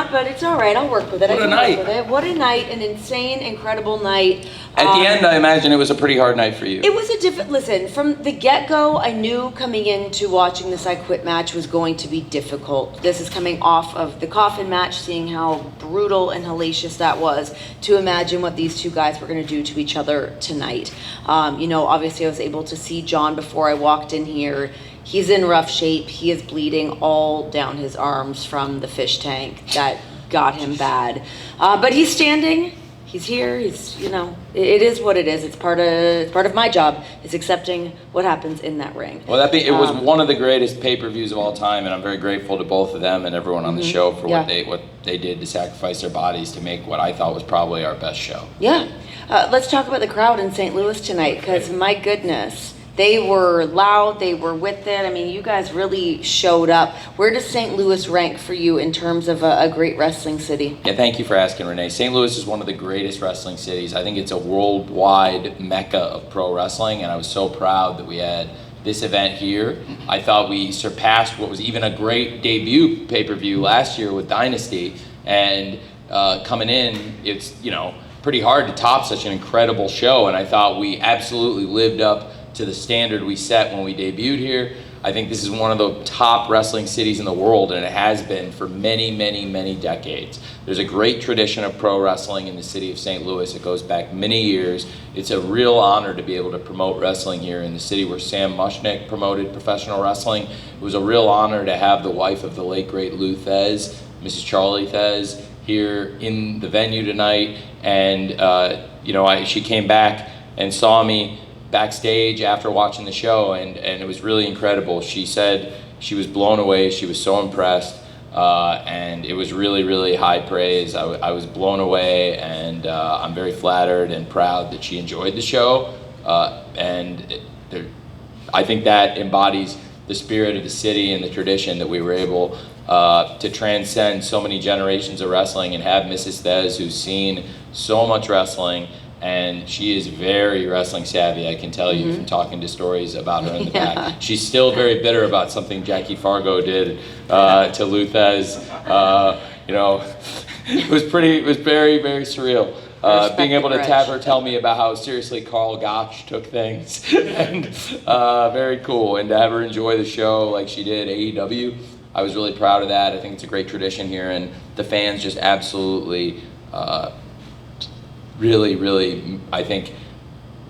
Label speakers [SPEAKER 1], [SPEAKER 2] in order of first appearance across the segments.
[SPEAKER 1] not, but it's all right. I'll work with it.
[SPEAKER 2] What a night.
[SPEAKER 1] Work with it. What a night. An insane, incredible night.
[SPEAKER 2] At the end, I imagine it was a pretty hard night for you.
[SPEAKER 1] It was a different, listen, from the get-go, I knew coming into watching this I Quit match was going to be difficult. This is coming off of the coffin match, seeing how brutal and hellacious that was, to imagine what these two guys were going to do to each other tonight. Obviously I was able to see John before I walked in here. He's in rough shape. He is bleeding all down his arms from the fish tank that got him bad. But he's standing. He's here. He's, it is what it is. It's part of my job, is accepting what happens in that ring.
[SPEAKER 2] Well, it was one of the greatest pay-per-views of all time, and I'm very grateful to both of them and everyone on the show for what they did to sacrifice their bodies to make what I thought was probably our best show.
[SPEAKER 1] Yeah. Let's talk about the crowd in St. Louis tonight, because my goodness. They were loud, they were with it. I mean, you guys really showed up. Where does St. Louis rank for you in terms of a great wrestling city?
[SPEAKER 2] Yeah, thank you for asking, Renee. St. Louis is one of the greatest wrestling cities. I think it's a worldwide mecca of pro wrestling, and I was so proud that we had this event here. I thought we surpassed what was even a great debut pay-per-view last year with Dynasty, and coming in, it's, pretty hard to top such an incredible show, and I thought we absolutely lived up to the standard we set when we debuted here. I think this is one of the top wrestling cities in the world, and it has been for many, many, many decades. There's a great tradition of pro wrestling in the city of St. Louis. It goes back many years. It's a real honor to be able to promote wrestling here in the city where Sam Mushnick promoted professional wrestling. It was a real honor to have the wife of the late great Lou Thez, Mrs. Charlie Thez, here in the venue tonight. And she came back and saw me backstage after watching the show, and it was really incredible. She said she was blown away. She was so impressed, and it was really, really high praise. I was blown away, and I'm very flattered and proud that she enjoyed the show. I think that embodies the spirit of the city and the tradition that we were able to transcend so many generations of wrestling and have Mrs. Thez, who's seen so much wrestling. And she is very wrestling savvy, I can tell you, from talking to stories about her in the back. She's still very bitter about something Jackie Fargo did to Lou Thez. It was very, very surreal. Being able to have her tell me about how seriously Carl Gotch took things, and very cool. And to have her enjoy the show like she did AEW, I was really proud of that. I think it's a great tradition here, and the fans just absolutely really, really, I think,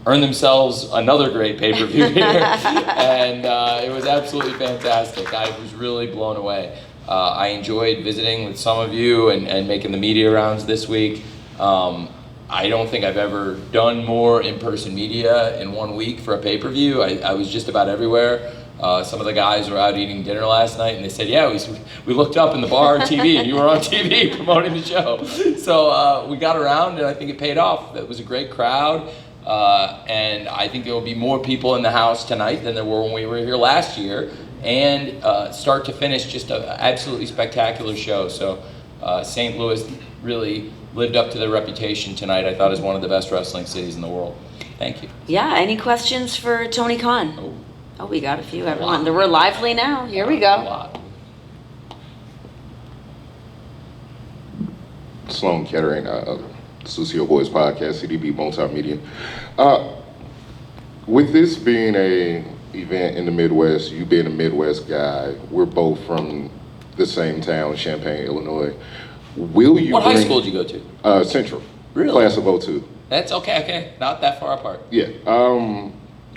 [SPEAKER 2] earned themselves another great pay-per-view here, and it was absolutely fantastic. I was really blown away. I enjoyed visiting with some of you and making the media rounds this week. I don't think I've ever done more in-person media in 1 week for a pay-per-view. I was just about everywhere. Some of the guys were out eating dinner last night, and they said, yeah, we looked up in the bar on TV, and you were on TV promoting the show. So we got around, and I think it paid off. It was a great crowd, and I think there will be more people in the house tonight than there were when we were here last year, and start to finish, just an absolutely spectacular show. So St. Louis really lived up to their reputation tonight. I thought is one of the best wrestling cities in the world. Thank you.
[SPEAKER 1] Yeah, any questions for Tony Khan? Oh, we got a few, everyone. We're lively now. Here we go.
[SPEAKER 3] Sloan Kettering, Sucio Boys Podcast, CDB Multimedia. With this being a event in the Midwest, you being a Midwest guy, we're both from the same town, Champaign, Illinois.
[SPEAKER 2] What high school did you go to?
[SPEAKER 3] Central.
[SPEAKER 2] Really?
[SPEAKER 3] Class of 02.
[SPEAKER 2] That's okay. Not that far apart.
[SPEAKER 3] Yeah.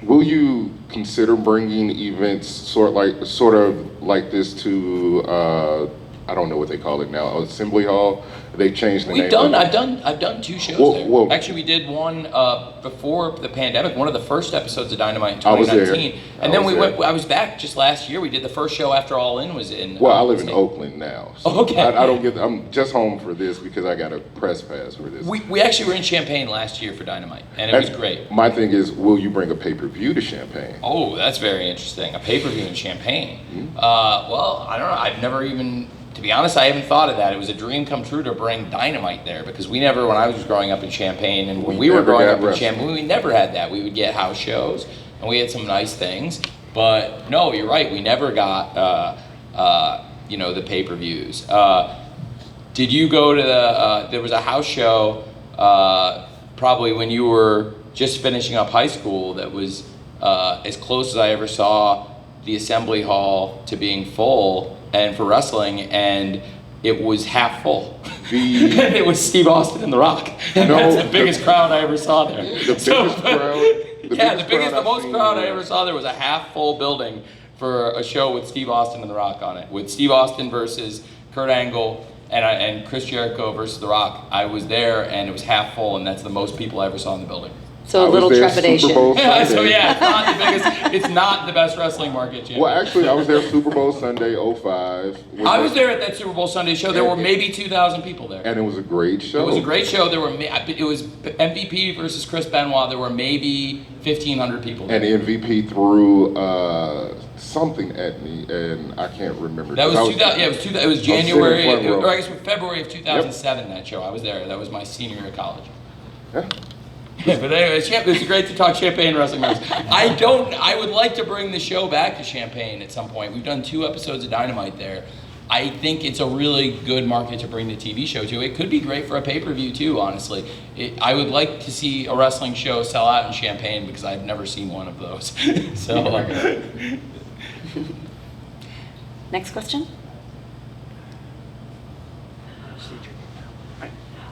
[SPEAKER 3] Will you consider bringing events sort of like this to I don't know what they call it now, Assembly Hall? They changed the name.
[SPEAKER 2] I've done 2 shows there. Actually, we did one before the pandemic, one of the first episodes of Dynamite in 2019. And then I was back just last year. We did the first show after All In was in.
[SPEAKER 3] Well, I live in Oakland now. So
[SPEAKER 2] okay.
[SPEAKER 3] I'm just home for this because I got a press pass for this.
[SPEAKER 2] We actually were in Champaign last year for Dynamite, and it was great.
[SPEAKER 3] My thing is, will you bring a pay-per-view to Champaign?
[SPEAKER 2] Oh, that's very interesting. A pay-per-view in Champaign. Mm-hmm. Well, I don't know. I've never even... To be honest, I haven't thought of that. It was a dream come true to bring Dynamite there, because we never, when I was growing up in Champaign, and when we were growing up in Champaign, we never had that. We would get house shows, and we had some nice things. But no, you're right. We never got, the pay-per-views. Did you go to the, there was a house show probably when you were just finishing up high school that was as close as I ever saw the assembly hall to being full and for wrestling, and it was half full. It was Steve Austin and The Rock. That's the biggest crowd I ever saw there.
[SPEAKER 3] The biggest crowd?
[SPEAKER 2] The most crowd I ever saw there was a half full building for a show with Steve Austin and The Rock on it. With Steve Austin versus Kurt Angle and Chris Jericho versus The Rock. I was there and it was half full, and that's the most people I ever saw in the building.
[SPEAKER 1] So a little trepidation.
[SPEAKER 2] So yeah, it's not the biggest, it's not the best wrestling market, Jim.
[SPEAKER 3] Well, actually, I was there Super Bowl Sunday 05.
[SPEAKER 2] I was there at that Super Bowl Sunday show. There were maybe 2,000 people there.
[SPEAKER 3] And it was a great show.
[SPEAKER 2] It was a great show. It was MVP versus Chris Benoit. There were maybe 1,500 people there.
[SPEAKER 3] And the MVP threw something at me, and I can't remember.
[SPEAKER 2] That was 2000. Yeah, it was January, or I guess February of 2007. That show. I was there. That was my senior year of college.
[SPEAKER 3] Yeah.
[SPEAKER 2] Yeah, but anyway, it's great to talk Champagne wrestling matches. I would like to bring the show back to Champagne at some point. We've done 2 episodes of Dynamite there. I think it's a really good market to bring the TV show to. It could be great for a pay-per-view too, honestly. I would like to see a wrestling show sell out in Champagne because I've never seen one of those. So.
[SPEAKER 1] Next question.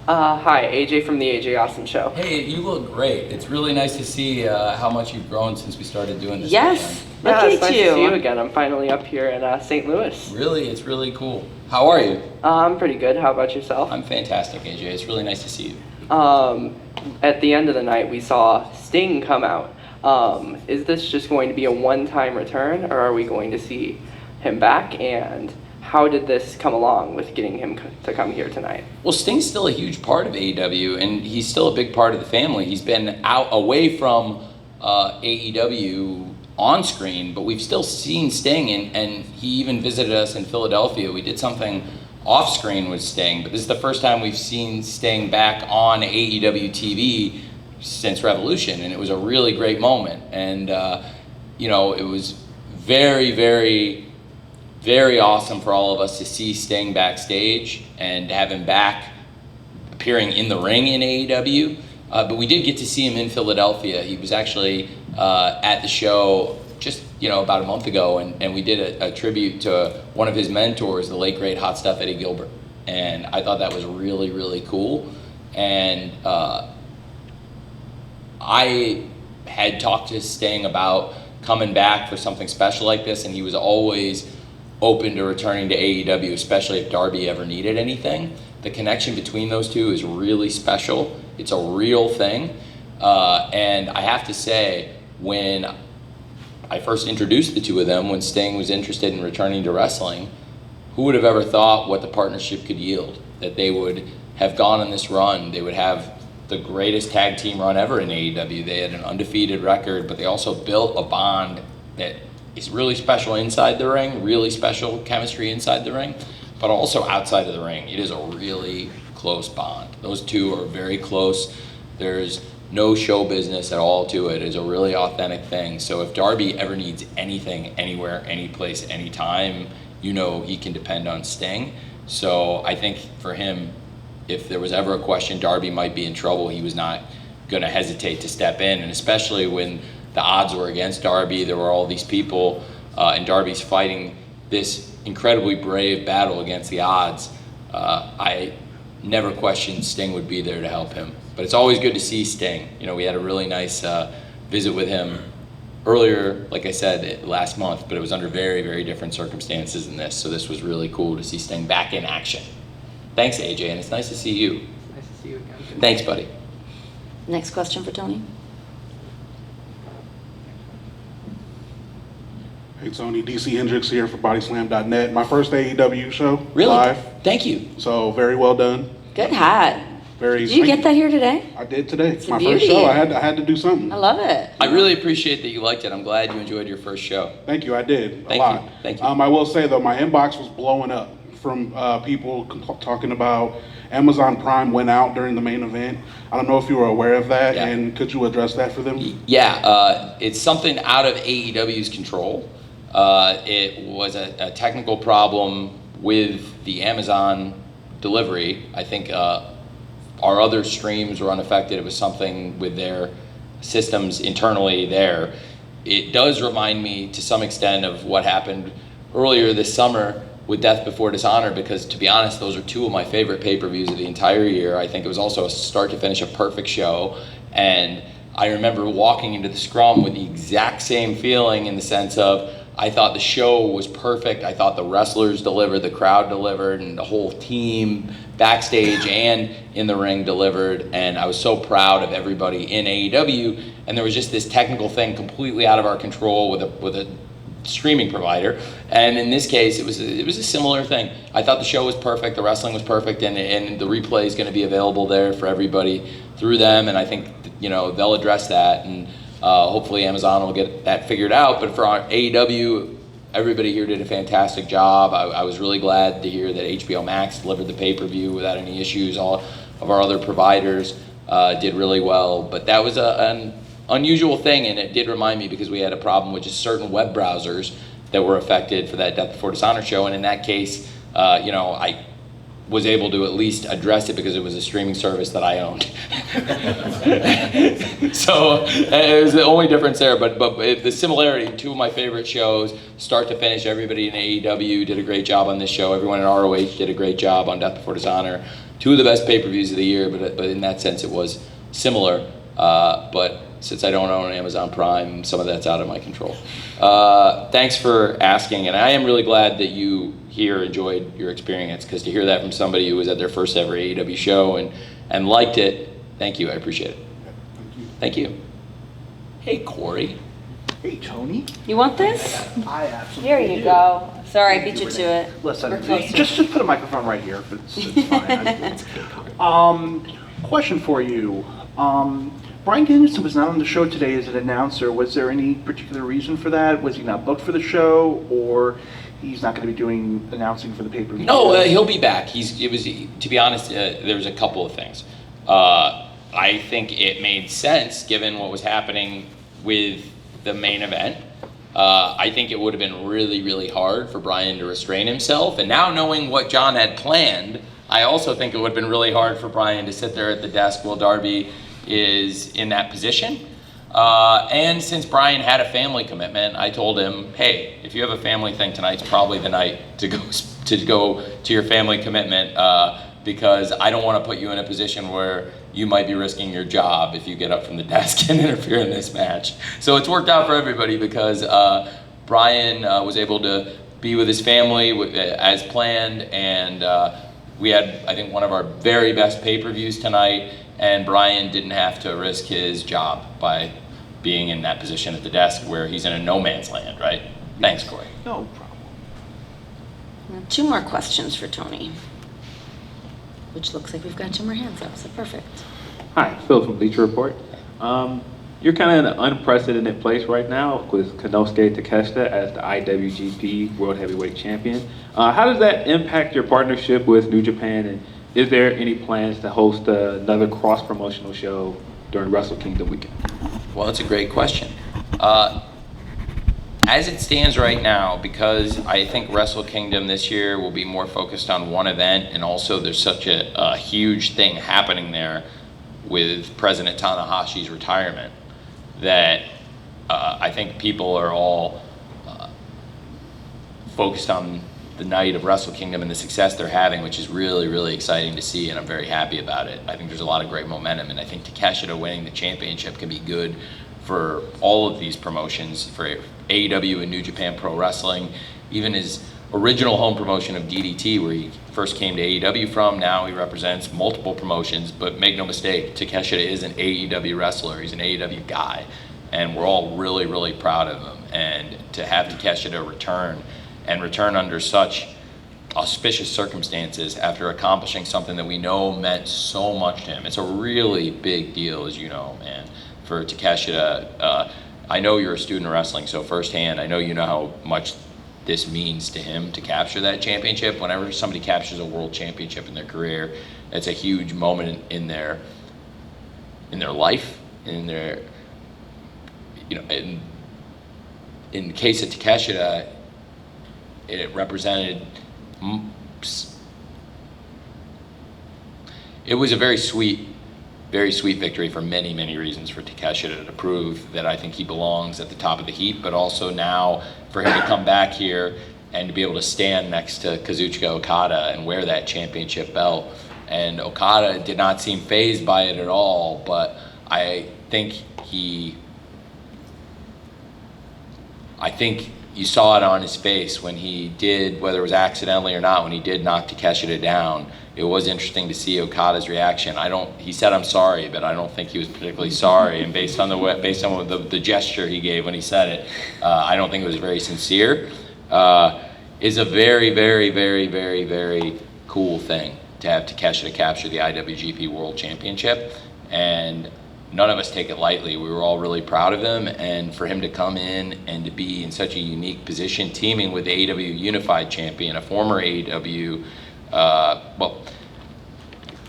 [SPEAKER 4] Hi, AJ from the AJ Awesome Show.
[SPEAKER 2] Hey, you look great. It's really nice to see how much you've grown since we started doing this.
[SPEAKER 1] Yes,
[SPEAKER 4] Yeah,
[SPEAKER 1] look
[SPEAKER 4] it's
[SPEAKER 1] at
[SPEAKER 4] nice
[SPEAKER 1] you.
[SPEAKER 4] to see you again. I'm finally up here in St. Louis.
[SPEAKER 2] Really, it's really cool. How are you?
[SPEAKER 4] I'm pretty good. How about yourself?
[SPEAKER 2] I'm fantastic, AJ. It's really nice to see you.
[SPEAKER 4] At the end of the night, we saw Sting come out. Is this just going to be a one-time return, or are we going to see him back? And how did this come along with getting him to come here tonight?
[SPEAKER 2] Well, Sting's still a huge part of AEW, and he's still a big part of the family. He's been out away from AEW on screen, but we've still seen Sting, and he even visited us in Philadelphia. We did something off screen with Sting, but this is the first time we've seen Sting back on AEW TV since Revolution, and it was a really great moment. And it was very, very, very awesome for all of us to see Sting backstage and have him back appearing in the ring in AEW. But we did get to see him in Philadelphia. He was actually at the show just about a month ago, and we did a tribute to one of his mentors, the late great Hot Stuff Eddie Gilbert. And I thought that was really, really cool. And I had talked to Sting about coming back for something special like this, and he was always open to returning to AEW, especially if Darby ever needed anything. The connection between those two is really special. It's a real thing. And I have to say, when I first introduced the two of them, when Sting was interested in returning to wrestling, who would have ever thought what the partnership could yield? That they would have gone on this run. They would have the greatest tag team run ever in AEW. They had an undefeated record, but they also built a bond that is really special inside the ring, really special chemistry inside the ring, but also outside of the ring. It is a really close bond. Those two are very close. There's no show business at all to it. It's a really authentic thing. So if Darby ever needs anything, anywhere, any place, anytime, he can depend on Sting. So I think for him, if there was ever a question Darby might be in trouble, he was not going to hesitate to step in. And especially when the odds were against Darby, there were all these people, and Darby's fighting this incredibly brave battle against the odds. I never questioned Sting would be there to help him. But it's always good to see Sting. We had a really nice visit with him earlier, like I said, last month, but it was under very, very different circumstances than this. So this was really cool to see Sting back in action. Thanks, AJ, and it's nice to see you.
[SPEAKER 4] Nice to see you again.
[SPEAKER 2] Thanks, buddy.
[SPEAKER 1] Next question for Tony.
[SPEAKER 5] Hey Tony, DC Hendricks here for BodySlamNet. My first AEW show,
[SPEAKER 2] Really?
[SPEAKER 5] live.
[SPEAKER 2] Thank you.
[SPEAKER 5] So very well done.
[SPEAKER 1] Good hat.
[SPEAKER 5] Very.
[SPEAKER 1] Did you get that here today?
[SPEAKER 5] I did today.
[SPEAKER 1] It's a
[SPEAKER 5] My
[SPEAKER 1] beauty.
[SPEAKER 5] first show. I had to do something.
[SPEAKER 1] I love it.
[SPEAKER 2] I really appreciate that you liked it. I'm glad you enjoyed your first show.
[SPEAKER 5] Thank you. I did
[SPEAKER 2] Thank
[SPEAKER 5] a lot.
[SPEAKER 2] you. Thank you.
[SPEAKER 5] I will say though, my inbox was blowing up from people talking about Amazon Prime went out during the main event. I don't know if you were aware of that,
[SPEAKER 2] Yeah.
[SPEAKER 5] and could you address that for them?
[SPEAKER 2] Yeah, it's something out of AEW's control. It was a technical problem with the Amazon delivery. I think our other streams were unaffected. It was something with their systems internally there. It does remind me to some extent of what happened earlier this summer with Death Before Dishonor, because to be honest, those are two of my favorite pay-per-views of the entire year. I think it was also a start to finish a perfect show, and I remember walking into the Scrum with the exact same feeling in the sense of I thought the show was perfect. I thought the wrestlers delivered, the crowd delivered, and the whole team backstage and in the ring delivered. And I was so proud of everybody in AEW. And there was just this technical thing completely out of our control with a streaming provider. And in this case, it was a similar thing. I thought the show was perfect, the wrestling was perfect, and the replay is going to be available there for everybody through them. And I think they'll address that. And hopefully Amazon will get that figured out. But for our AEW, everybody here did a fantastic job. I was really glad to hear that HBO Max delivered the pay-per-view without any issues. All of our other providers did really well. But that was an unusual thing, and it did remind me because we had a problem with just certain web browsers that were affected for that Death Before Dishonor show. And in that case, I was able to at least address it because it was a streaming service that I owned. So it was the only difference there, but the similarity, two of my favorite shows, start to finish, everybody in AEW did a great job on this show, everyone in ROH did a great job on Death Before Dishonor, two of the best pay-per-views of the year, but in that sense it was similar, but since I don't own Amazon Prime, some of that's out of my control. Thanks for asking, and I am really glad that you here enjoyed your experience, because to hear that from somebody who was at their first ever AEW show and liked it, thank you, I appreciate it. Thank you. Hey, Cory.
[SPEAKER 6] Hey, Tony.
[SPEAKER 1] You want this?
[SPEAKER 6] I absolutely
[SPEAKER 1] Here you
[SPEAKER 6] do.
[SPEAKER 1] go. Sorry, I
[SPEAKER 6] Thank
[SPEAKER 1] beat you
[SPEAKER 6] you,
[SPEAKER 1] to
[SPEAKER 6] Renee.
[SPEAKER 1] it.
[SPEAKER 6] Listen,
[SPEAKER 1] We're closer.
[SPEAKER 6] just put a microphone right here. It's fine. Question for you. Brian Dennison was not on the show today as an announcer. Was there any particular reason for that? Was he not booked for the show, or he's not going to be doing announcing for the pay-per-view?
[SPEAKER 2] No, he'll be back. To be honest, there was a couple of things. I think it made sense given what was happening with the main event. I think it would have been really, really hard for Brian to restrain himself. And now knowing what John had planned, I also think it would have been really hard for Brian to sit there at the desk while Darby is in that position. And since Brian had a family commitment, I told him, hey, if you have a family thing tonight, it's probably the night to go to your family commitment, because I don't want to put you in a position where you might be risking your job if you get up from the desk and interfere in this match. So it's worked out for everybody because Brian was able to be with his family as planned, and we had, I think, one of our very best pay-per-views tonight, and Brian didn't have to risk his job by being in that position at the desk where he's in a no man's land, right? Thanks, Cory.
[SPEAKER 6] No problem.
[SPEAKER 1] Two more questions for Tony, which looks like we've got two more hands up, so perfect.
[SPEAKER 7] Hi, Phil from Bleacher Report. You're kind of in an unprecedented place right now with Konosuke Takeshita as the IWGP World Heavyweight Champion. How does that impact your partnership with New Japan, and is there any plans to host another cross-promotional show during Wrestle Kingdom weekend?
[SPEAKER 2] Well, that's a great question. As it stands right now, because I think Wrestle Kingdom this year will be more focused on one event, and also there's such a huge thing happening there with President Tanahashi's retirement, that I think people are all focused on the night of Wrestle Kingdom and the success they're having, which is really, really exciting to see, and I'm very happy about it. I think there's a lot of great momentum, and I think Takeshita winning the championship can be good for all of these promotions, for AEW and New Japan Pro Wrestling, even his original home promotion of DDT, where he first came to AEW from. Now he represents multiple promotions, but make no mistake, Takeshita is an AEW wrestler. He's an AEW guy, and we're all really, really proud of him. And to have Takeshita return under such auspicious circumstances after accomplishing something that we know meant so much to him. It's a really big deal, as you know, man, for Takeshita. I know you're a student of wrestling, so firsthand, I know you know how much this means to him to capture that championship. Whenever somebody captures a world championship in their career, it's a huge moment in their life, in their, in the case of Takeshita, it represented it was a very sweet victory for many, many reasons for Takeshita to prove that I think he belongs at the top of the heap, but also now for him to come back here and to be able to stand next to Kazuchika Okada and wear that championship belt. And Okada did not seem fazed by it at all, but I think you saw it on his face when he did, whether it was accidentally or not, when he did knock Takeshita down. It was interesting to see Okada's reaction. He said I'm sorry, but I don't think he was particularly sorry. And based on the gesture he gave when he said it, I don't think it was very sincere. Is a very, very, very, very, very cool thing to have Takeshita capture the IWGP World Championship, and none of us take it lightly. We were all really proud of him, and for him to come in and to be in such a unique position, teaming with the AEW Unified Champion, a former AEW,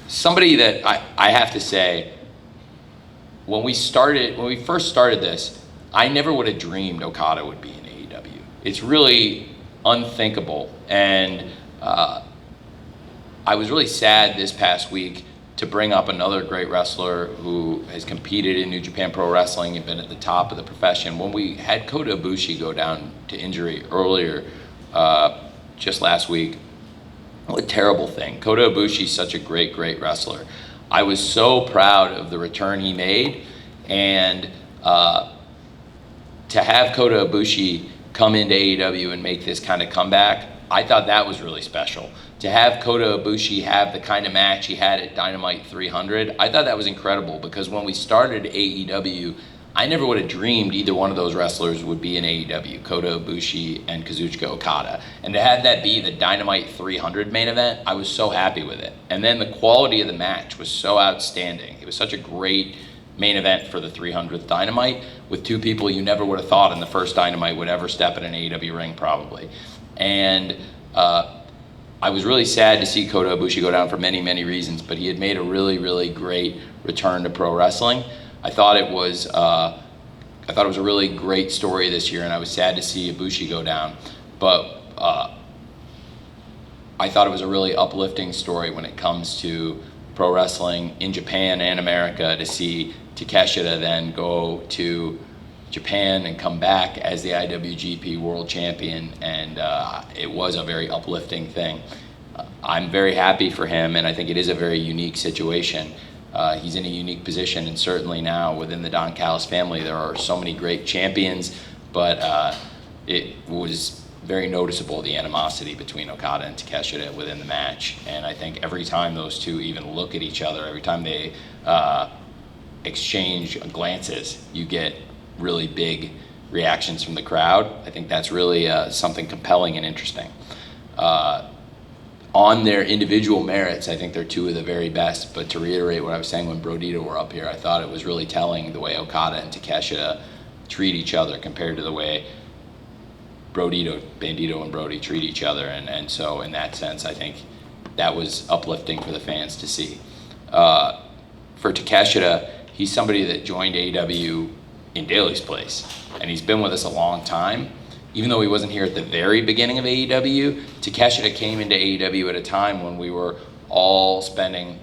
[SPEAKER 2] somebody that I have to say, when we first started this, I never would have dreamed Okada would be in AEW. It's really unthinkable, and I was really sad this past week to bring up another great wrestler who has competed in New Japan Pro Wrestling and been at the top of the profession. When we had Kota Ibushi go down to injury earlier, just last week, what a terrible thing. Kota Ibushi's such a great, great wrestler. I was so proud of the return he made, and to have Kota Ibushi come into AEW and make this kind of comeback, I thought that was really special. To have Kota Ibushi have the kind of match he had at Dynamite 300, I thought that was incredible, because when we started AEW, I never would have dreamed either one of those wrestlers would be in AEW, Kota Ibushi and Kazuchika Okada. And to have that be the Dynamite 300 main event, I was so happy with it. And then the quality of the match was so outstanding. It was such a great main event for the 300th Dynamite, with two people you never would have thought in the first Dynamite would ever step in an AEW ring, probably. And I was really sad to see Kota Ibushi go down for many, many reasons, but he had made a really, really great return to pro wrestling. I thought it was a really great story this year, and I was sad to see Ibushi go down. But I thought it was a really uplifting story when it comes to pro wrestling in Japan and America, to see Takeshita then go to Japan and come back as the IWGP World Champion, and it was a very uplifting thing. I'm very happy for him, and I think it is a very unique situation. He's in a unique position, and certainly now within the Don Callis family, there are so many great champions, but it was very noticeable, the animosity between Okada and Takeshita within the match. And I think every time those two even look at each other, every time they exchange glances, you get really big reactions from the crowd. I think that's really something compelling and interesting. On their individual merits, I think they're two of the very best. But to reiterate what I was saying when Brodito were up here, I thought it was really telling the way Okada and Takeshita treat each other compared to the way Bandito and Brody treat each other. And so in that sense, I think that was uplifting for the fans to see. For Takeshita, he's somebody that joined AEW in Daly's place, and he's been with us a long time. Even though he wasn't here at the very beginning of AEW, Takeshita came into AEW at a time when we were all spending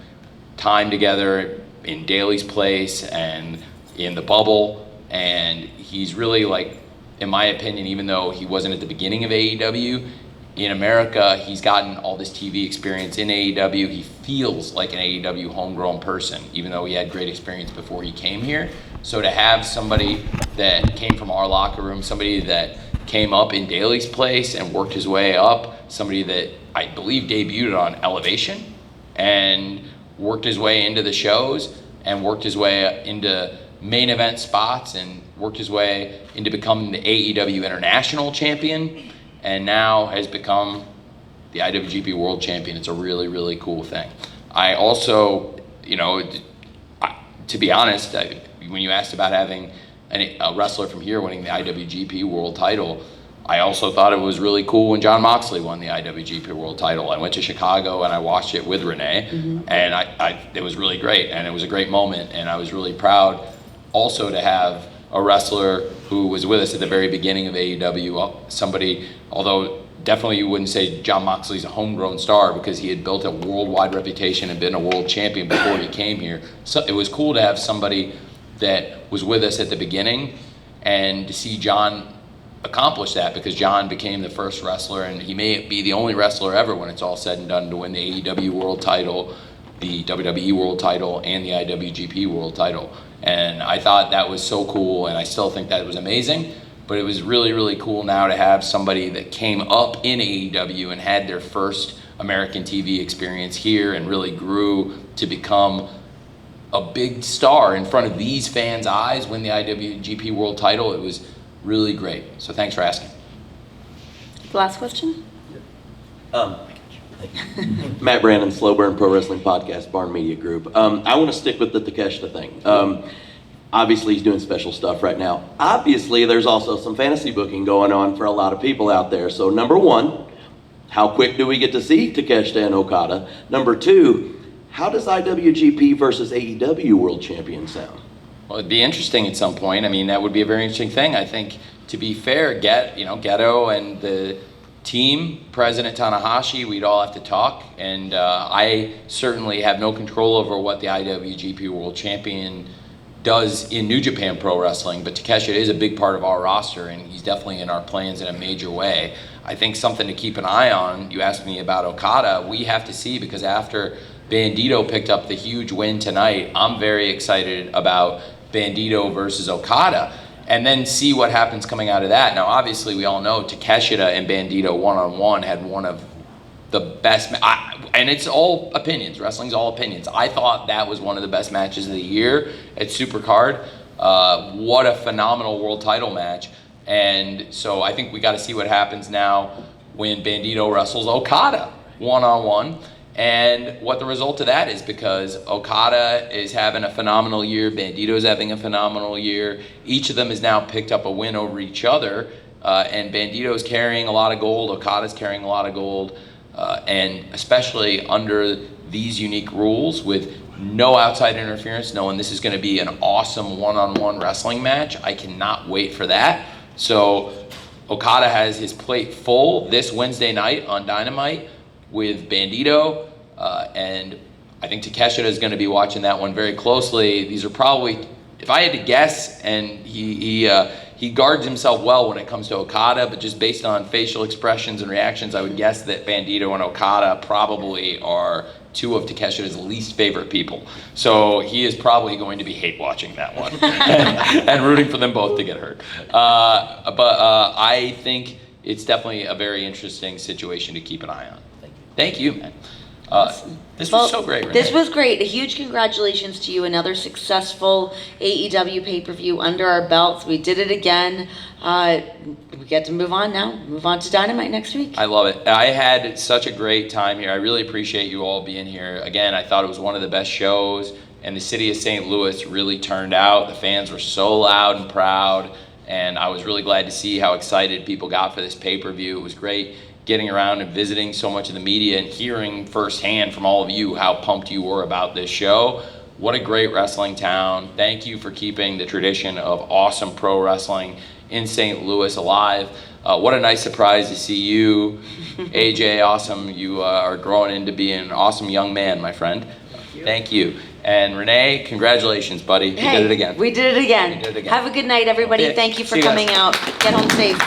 [SPEAKER 2] time together in Daly's place and in the bubble, and he's really, like, in my opinion, even though he wasn't at the beginning of AEW, in America, he's gotten all this TV experience in AEW. He feels like an AEW homegrown person, even though he had great experience before he came here. So to have somebody that came from our locker room, somebody that came up in Daly's place and worked his way up, somebody that I believe debuted on Elevation and worked his way into the shows and worked his way into main event spots and worked his way into becoming the AEW International Champion, and now has become the IWGP World Champion. It's a really, really cool thing. I also, to be honest, when you asked about having a wrestler from here winning the IWGP World title, I also thought it was really cool when Jon Moxley won the IWGP World title. I went to Chicago and I watched it with Renee, and it was really great, and it was a great moment, and I was really proud also to have a wrestler who was with us at the very beginning of AEW, somebody, although definitely you wouldn't say Jon Moxley's a homegrown star because he had built a worldwide reputation and been a world champion before he came here. So it was cool to have somebody that was with us at the beginning and to see Jon accomplish that, because Jon became the first wrestler, and he may be the only wrestler ever when it's all said and done to win the AEW world title, the WWE world title, and the IWGP world title. And I thought that was so cool, and I still think that was amazing. But it was really, really cool now to have somebody that came up in AEW and had their first American TV experience here and really grew to become a big star in front of these fans' eyes, win the IWGP world title. It was really great. So thanks for asking.
[SPEAKER 1] Last question?
[SPEAKER 8] Matt Brandon, Slow Burn Pro Wrestling Podcast, Barn Media Group. I want to stick with the Takeshita thing. Obviously, he's doing special stuff right now. Obviously, there's also some fantasy booking going on for a lot of people out there. So number one, how quick do we get to see Takeshita and Okada? Number two, how does IWGP versus AEW World Champion sound?
[SPEAKER 2] Well, it'd be interesting at some point. I mean, that would be a very interesting thing. I think, to be fair, Geto and the team, President Tanahashi, we'd all have to talk. And I certainly have no control over what the IWGP World Champion does in New Japan Pro Wrestling, but Takeshita is a big part of our roster, and he's definitely in our plans in a major way. I think something to keep an eye on, you asked me about Okada, we have to see, because after Bandito picked up the huge win tonight, I'm very excited about Bandito versus Okada, and then see what happens coming out of that. Now, obviously, we all know Takeshita and Bandito one-on-one had one of the best, and it's all opinions, wrestling's all opinions. I thought that was one of the best matches of the year at Supercard. What a phenomenal world title match. And so I think we got to see what happens now when Bandito wrestles Okada one-on-one, and what the result of that is, because Okada is having a phenomenal year, Bandito's having a phenomenal year. Each of them has now picked up a win over each other, and Bandito's carrying a lot of gold, Okada's carrying a lot of gold, and especially under these unique rules with no outside interference, knowing this is going to be an awesome one-on-one wrestling match. I cannot wait for that. So Okada has his plate full this Wednesday night on Dynamite with Bandito, and I think Takeshita is going to be watching that one very closely. These are probably, if I had to guess, and he guards himself well when it comes to Okada, but just based on facial expressions and reactions, I would guess that Bandito and Okada probably are two of Takeshita's least favorite people. So he is probably going to be hate watching that one and rooting for them both to get hurt. But I think it's definitely a very interesting situation to keep an eye on. Thank you, man.
[SPEAKER 1] Awesome.
[SPEAKER 2] This was so great, Renee.
[SPEAKER 1] This was great. A huge congratulations to you. Another successful AEW pay-per-view under our belts. We did it again. We get to move on now. Move on to Dynamite next week.
[SPEAKER 2] I love it. I had such a great time here. I really appreciate you all being here. Again, I thought it was one of the best shows, and the city of St. Louis really turned out. The fans were so loud and proud, and I was really glad to see how excited people got for this pay-per-view. It was great getting around and visiting so much of the media and hearing firsthand from all of you how pumped you were about this show. What a great wrestling town. Thank you for keeping the tradition of awesome pro wrestling in St. Louis alive. What a nice surprise to see you, AJ. Awesome. You are growing into being an awesome young man, my friend. Thank you. And Renee, congratulations, buddy. You did it again.
[SPEAKER 1] We did it again.
[SPEAKER 2] We did it again.
[SPEAKER 1] Have a good night, everybody.
[SPEAKER 2] Okay.
[SPEAKER 1] Thank you for
[SPEAKER 2] See you guys.
[SPEAKER 1] coming out. Get home safe.